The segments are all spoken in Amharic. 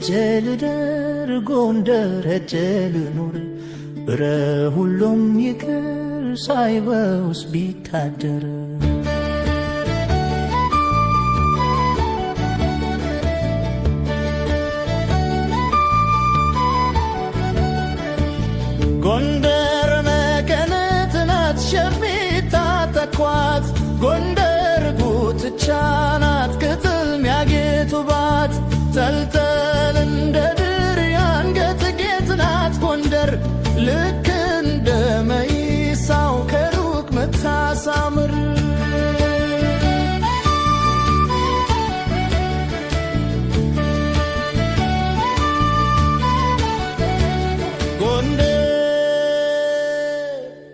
ሄጄ ልደር ጎንደር ሄጄ ልኑር ሁሉም ይቅር ሳይበውስ ቢታደር ጎንደር መቀነት ናት ሸሚታ ተኳት ጎንደር ጉትቻ ናት ቅጥል ሚያጌጡባት ተልተል እንደ ድር የአንገት ጌጥ ናት ጎንደር ልክ እንደ መይሳው ከሩቅ ምታሳምር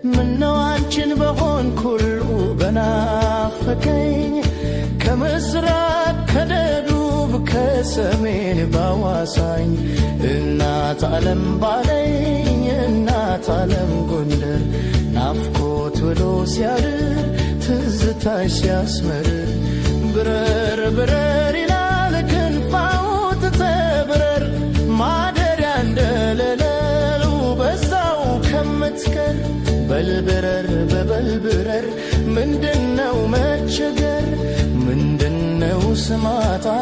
ምነው አንቺን በሆንኩ በናፈቀኝ ከምስራቅ ከደቡብ ከሰሜን ባዋሳኝ እናት ዓለም ባለኝ እናት ዓለም ጎንደር ናፍቆት ብሎ ሲያድር ትዝታሽ ሲያስመርር ብረር ብረር ይላል ክንፋውት ተብረር ማደሪያ እንደሌለው በዛው ከምትቀር በልብረር በበልብረር ምንድነው መቸገር ምንድነው ስማጣት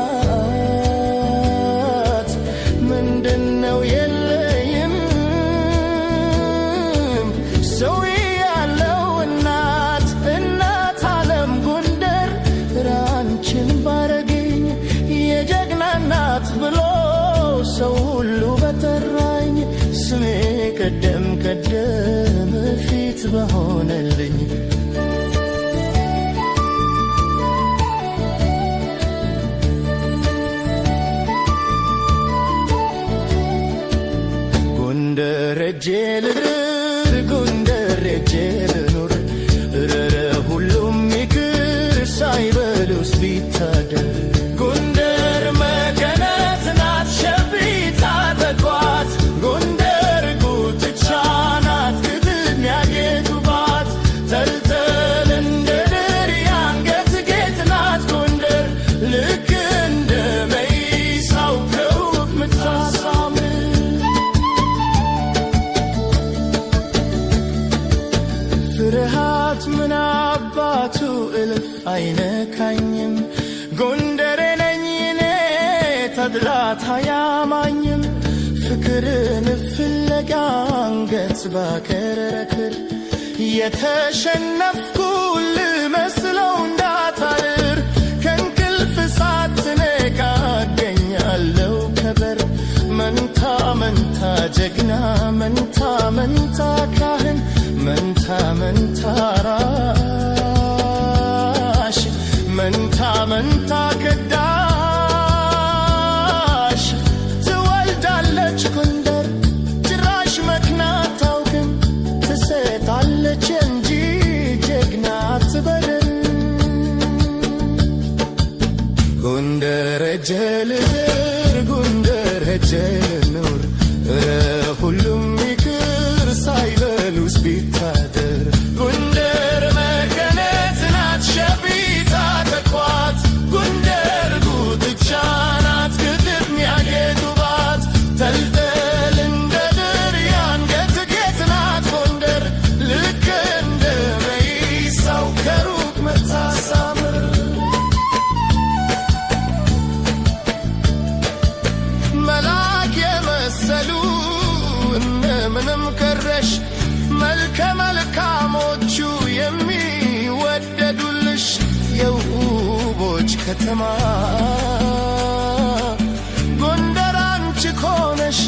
ምንድነው የለይም ሰው ያለው እናት እናት ዓለም ጎንደር ራንችን ባረገኝ የጀግና እናት ብሎ ሰው ሁሉ በጠራኝ ስሜ ቀደም ቀደም ፊት በሆነልኝ ጎንደር ሄጄ ልኑር ጎንደር ሄጄ ልኑር ሁሉም ይቅር ሳይበሉስ ቢታደር ጎንደር መቀነት ናት ሸቢታ ተቋት ጎንደር ጉትቻ ናት ቅጥል ሚያጌጡባት ተልተል እንደ ድር የአንገት ጌጥ ናት ጎንደር ልክ እንደ መይሳው ከሩቅ ምታሳምር ፍርሃት ምን አባቱ እልፍ አይነካኝም ጎንደሬ ነኝ እኔ ተድላት አያማኝም ፍቅርን ፍለጋ አንገት ባከረክር የተሸነፍኩ ልመስለው እንዳታርር ከእንቅልፍ ሳትነቃ አገኛለሁ ከበር መንታ መንታ ጀግና መንታ መንታ ካህን መንታ መንታ ራሽ መንታ መንታ ከዳሽ ትወልዳለች ጎንደር ጭራሽ መክና አታውቅም ትሰጣለች እንጂ ጀግና አትበድል ጎንደር ሄጄ ልኑር ጎንደር ሄጄ ልኑር ሁሉም ይቅር ሳይበሉስ ቢታደር ጎንደር መቀነት ናት ሸቢታ ተቋት ጎንደር ጉትቻ ናት ቅጥል ሚያጌጡባት ተልተል እንደ ድር የአንገት ጌጥ ናት ጎንደር ልክ እንደ መይሳው ከሩቅ ምታሳምር መልአክ የመሰሉ ምንም ቀረሽ መልከ መልካሞቹ የሚወደዱልሽ የውቦች ከተማ ጎንደር አንቺ ኮነሽ